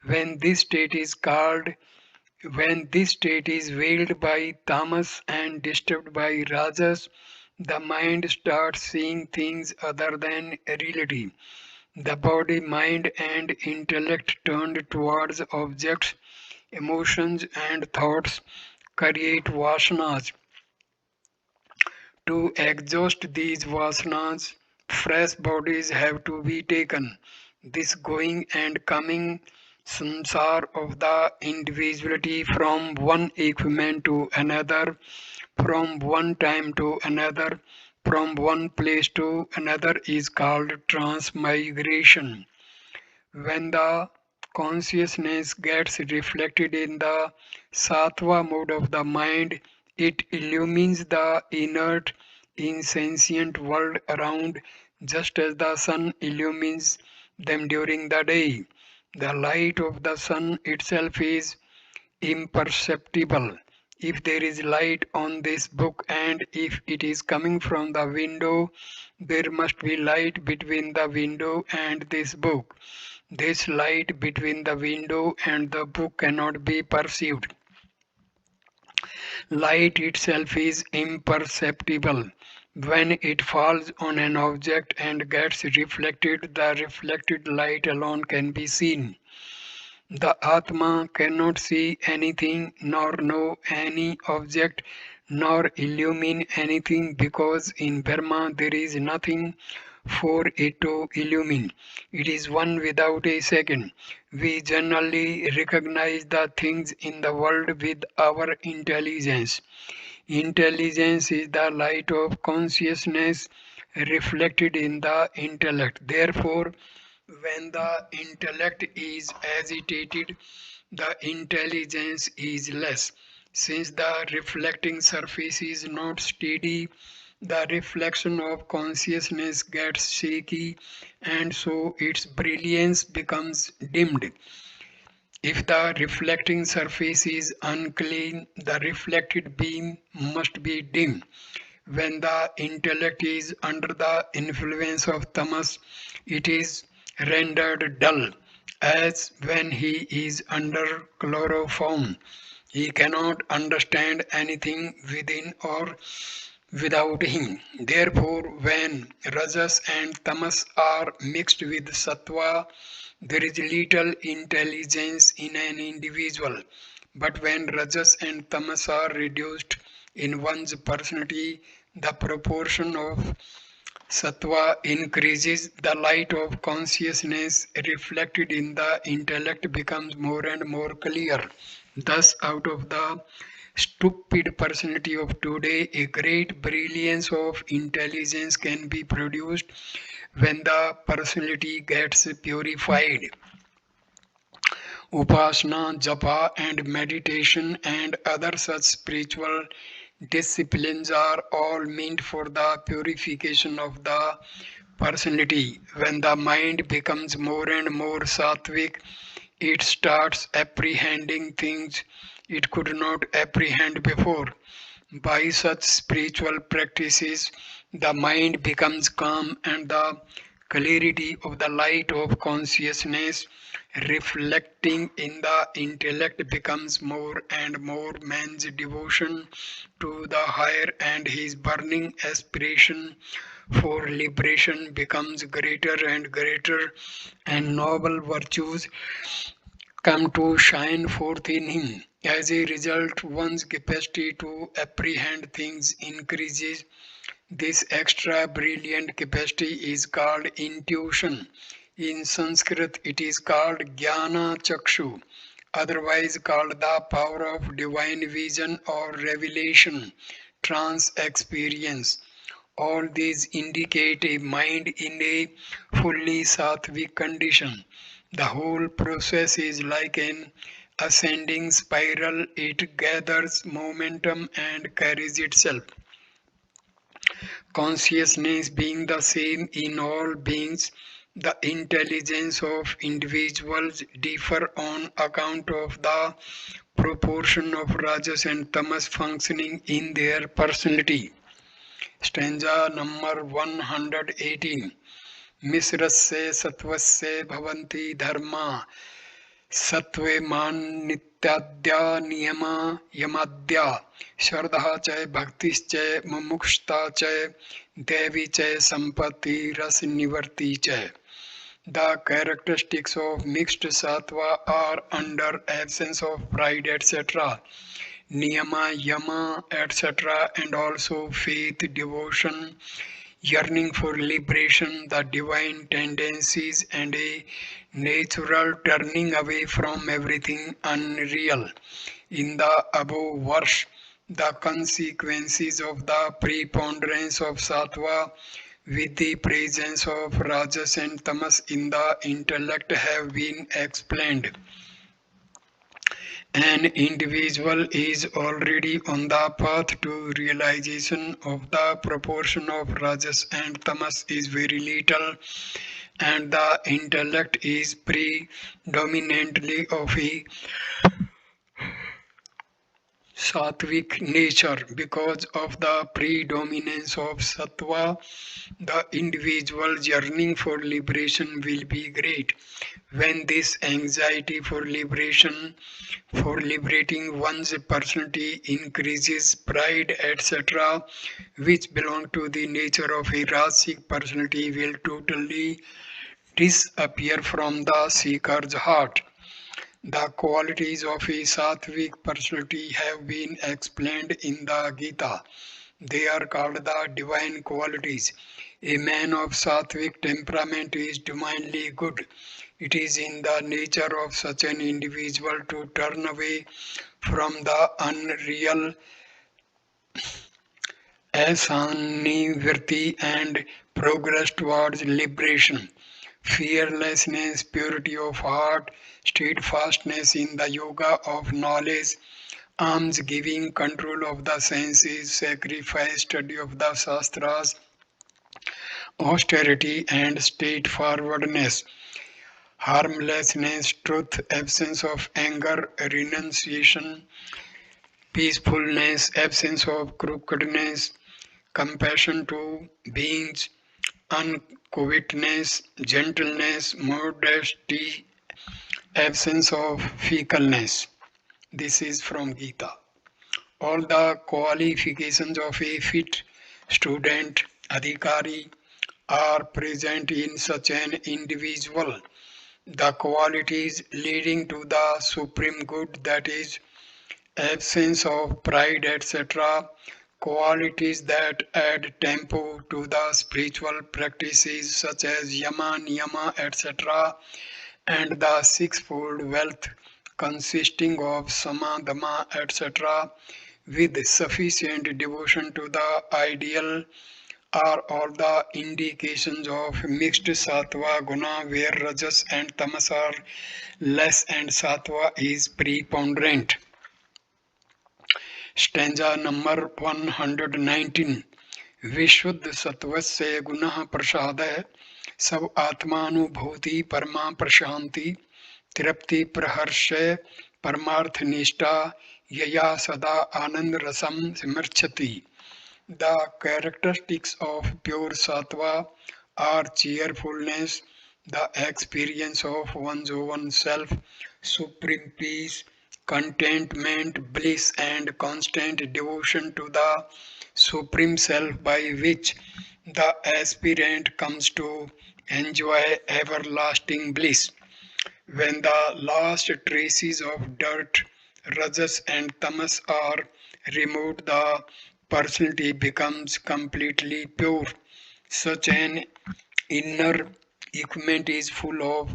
When this state is called, when this state is veiled by tamas and disturbed by rajas, the mind starts seeing things other than reality. The body, mind, and intellect turned towards objects, emotions, and thoughts create vasanas. To exhaust these vasanas, fresh bodies have to be taken. This going and coming samsar of the individuality from one equipment to another, from one time to another, from one place to another is called transmigration. When the consciousness gets reflected in the sattva mode of the mind, it illumines the inert, insentient world around just as the sun illumines them during the day. The light of the sun itself is imperceptible. If there is light on this book and if it is coming from the window, there must be light between the window and this book. This light between the window and the book cannot be perceived. Light itself is imperceptible. When it falls on an object and gets reflected, the reflected light alone can be seen. The Atma cannot see anything, nor know any object, nor illumine anything, because in Brahma there is nothing for it to illumine. It is one without a second. We generally recognize the things in the world with our intelligence. Intelligence is the light of consciousness reflected in the intellect. Therefore, when the intellect is agitated, the intelligence is less. Since the reflecting surface is not steady, the reflection of consciousness gets shaky and so its brilliance becomes dimmed. If the reflecting surface is unclean, the reflected beam must be dim. When the intellect is under the influence of tamas, it is rendered dull, as when he is under chloroform. He cannot understand anything within or without him. Therefore, when rajas and tamas are mixed with sattva, there is little intelligence in an individual. But when rajas and tamas are reduced in one's personality, the proportion of sattva increases, the light of consciousness reflected in the intellect becomes more and more clear. Thus, out of the stupid personality of today, a great brilliance of intelligence can be produced when the personality gets purified. Upasana, japa, and meditation and other such spiritual disciplines are all meant for the purification of the personality. When the mind becomes more and more sattvic, it starts apprehending things it could not apprehend before. By such spiritual practices, the mind becomes calm and the clarity of the light of consciousness reflecting in the intellect becomes more and more. Man's devotion to the higher and his burning aspiration for liberation becomes greater and greater, and noble virtues come to shine forth in him. As a result, one's capacity to apprehend things increases. This extra brilliant capacity is called intuition. In Sanskrit, it is called Jnana Chakshu, otherwise called the power of divine vision or revelation, trance experience. All these indicate a mind in a fully sattvic condition. The whole process is like an ascending spiral. It gathers momentum and carries itself. Consciousness being the same in all beings, the intelligence of individuals differ on account of the proportion of rajas and tamas functioning in their personality. Stanza number 118. मिश्रस्य सत्वस्य भवन्ति धर्मा सत्वे मान्नित्याद्या नियमा यमाद्या श्रद्धा च भक्तिश्च मुमुक्षुता च देवी च संपत्ति रस निवर्ति च. The characteristics of mixed sattva are under absence of pride, etc., niyama, yama, etc., and also faith, devotion, yearning for liberation, the divine tendencies, and a natural turning away from everything unreal. In the above verse, the consequences of the preponderance of sattva with the presence of rajas and tamas in the intellect have been explained. An individual is already on the path to realization of the proportion of rajas and tamas is very little, and the intellect is predominantly of a sattvic nature. Because of the predominance of sattva, the individual's yearning for liberation will be great. When this anxiety for liberation, for liberating one's personality increases, pride, etc., which belong to the nature of a rasic personality, will totally disappear from the seeker's heart. The qualities of a sattvic personality have been explained in the Gita. They are called the divine qualities. A man of sattvic temperament is divinely good. It is in the nature of such an individual to turn away from the unreal asannivirti and progress towards liberation. Fearlessness, purity of heart, steadfastness in the yoga of knowledge, alms giving, control of the senses, sacrifice, study of the shastras, austerity and straightforwardness, harmlessness, truth, absence of anger, renunciation, peacefulness, absence of crookedness, compassion to beings, uncovetousness, gentleness, modesty, absence of fickleness. This is from Gita. All the qualifications of a fit student, adhikari, are present in such an individual. The qualities leading to the supreme good, that is, absence of pride, etc., qualities that add tempo to the spiritual practices such as yama, niyama, etc., and the sixfold wealth consisting of sama, dhamma, etc., with sufficient devotion to the ideal are all the indications of mixed sattva guna, where rajas and tamas are less and sattva is preponderant. Stanza number 119. विशुद्ध सत्वस्य गुणः प्रसादः सब आत्मानुभूति परमा प्रशांति तृप्ति प्रहर्ष परमार्थ निष्ठा यया सदा आनंद रसम समर्चति. The characteristics of pure sattva are cheerfulness, the experience of one's own self, supreme peace, contentment, bliss, and constant devotion to the Supreme Self, by which the aspirant comes to enjoy everlasting bliss. When the last traces of dirt, rajas, and tamas are removed, the personality becomes completely pure. Such an inner equipment is full of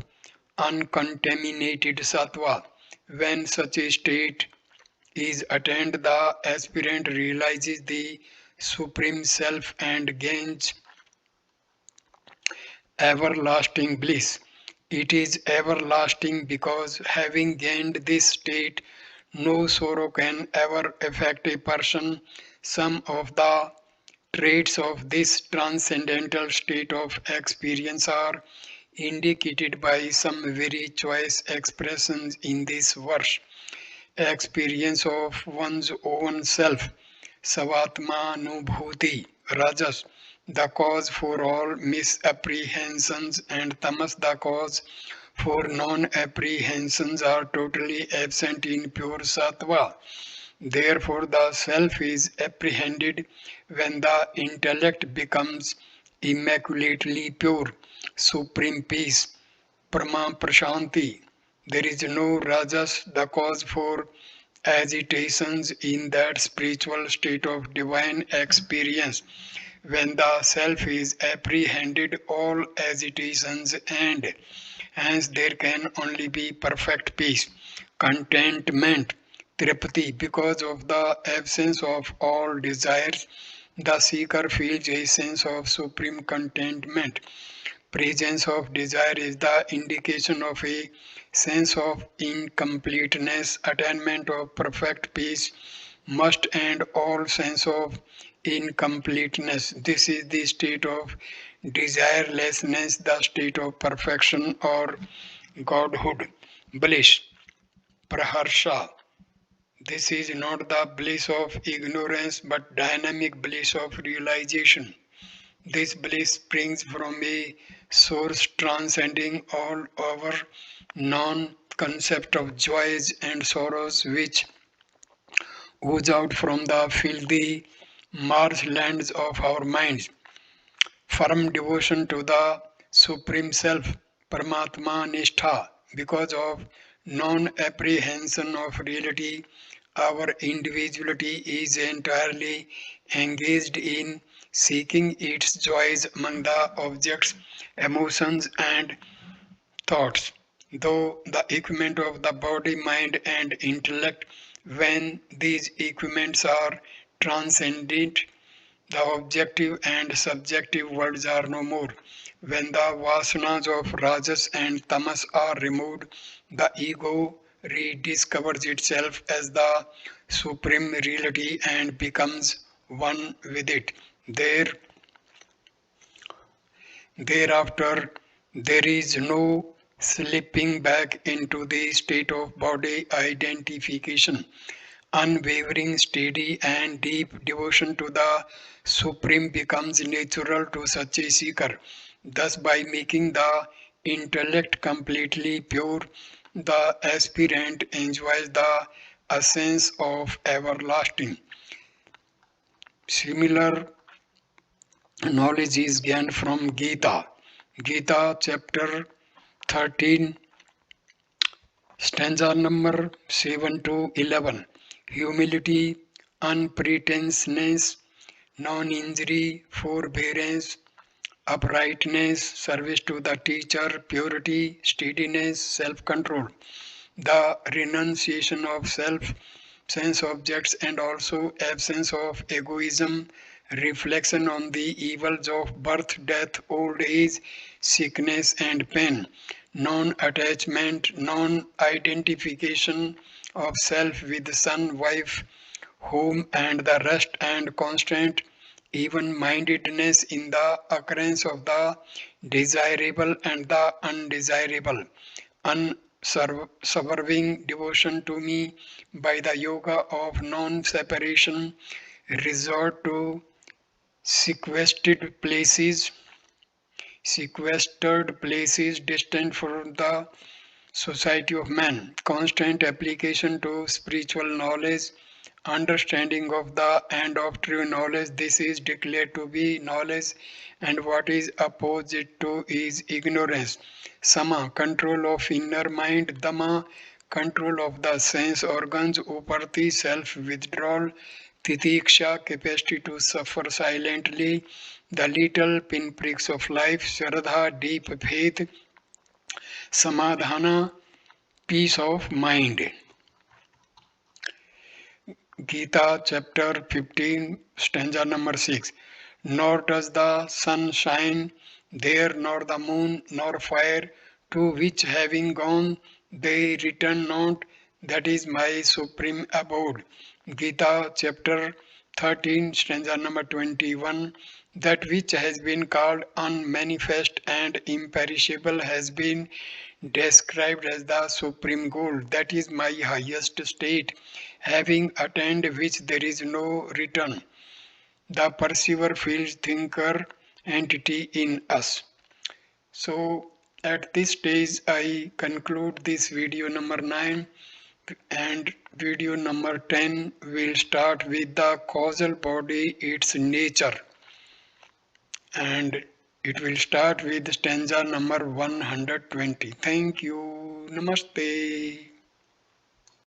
uncontaminated sattva. When such a state is attained, the aspirant realizes the Supreme Self and gains everlasting bliss. It is everlasting because, having gained this state, no sorrow can ever affect a person. Some of the traits of this transcendental state of experience are indicated by some very choice expressions in this verse. Experience of one's own self, Savatmanubhuti, Rajas, the cause for all misapprehensions, and Tamas, the cause for non-apprehensions, are totally absent in pure Sattva. Therefore, the self is apprehended when the intellect becomes immaculately pure, supreme peace, Parama Prashanti. There is no rajas, the cause for agitations in that spiritual state of divine experience. When the self is apprehended, all agitations end. Hence, there can only be perfect peace, contentment, tripati. Because of the absence of all desires, the seeker feels a sense of supreme contentment. Presence of desire is the indication of a sense of incompleteness. Attainment of perfect peace must end all sense of incompleteness. This is the state of desirelessness, the state of perfection or godhood. Bliss, praharsha. This is not the bliss of ignorance but dynamic bliss of realization. This bliss springs from a source transcending all our non-concept of joys and sorrows, which ooze out from the filthy marshlands of our minds. Firm devotion to the Supreme Self, Paramatma Nishtha. Because of non-apprehension of reality, our individuality is entirely engaged in seeking its joys among the objects, emotions, and thoughts. Though the equipment of the body, mind, and intellect, when these equipments are transcendent, the objective and subjective worlds are no more. When the vasanas of rajas and tamas are removed, the ego rediscovers itself as the supreme reality and becomes one with it. Thereafter, there is no slipping back into the state of body identification. Unwavering, steady, and deep devotion to the Supreme becomes natural to such a seeker. Thus, by making the intellect completely pure, the aspirant enjoys the essence of everlasting. Similar knowledge is gained from Gita. Gita chapter 13, stanza number 7 to 11. Humility, unpretensiousness, non-injury, forbearance, uprightness, service to the teacher, purity, steadiness, self-control. The renunciation of self, sense objects, and also absence of egoism, reflection on the evils of birth, death, old age, sickness, and pain, non attachment, non identification of self with son, wife, home, and the rest, and constant even mindedness in the occurrence of the desirable and the undesirable, unswerving devotion to me by the yoga of non separation, resort to sequestered places, distant from the society of man, constant application to spiritual knowledge, understanding of the end of true knowledge. This is declared to be knowledge, and what is opposite to is ignorance. Sama, control of inner mind. Dama, control of the sense organs. Uparti, self withdrawal. Titiksha, capacity to suffer silently. The little pinpricks of life. Shraddha, deep faith. Samadhana, peace of mind. Gita chapter 15, stanza number 6. Nor does the sun shine there, nor the moon, nor fire, to which having gone they return not. That is my supreme abode. Gita chapter 13, stanza number 21. That which has been called unmanifest and imperishable has been described as the supreme goal. That is my highest state, having attained which there is no return. The perceiver, feels, thinker entity in us. So at this stage I conclude this video number 9, and video number 10 will start with the causal body, its nature, and it will start with stanza number 120. Thank you. Namaste.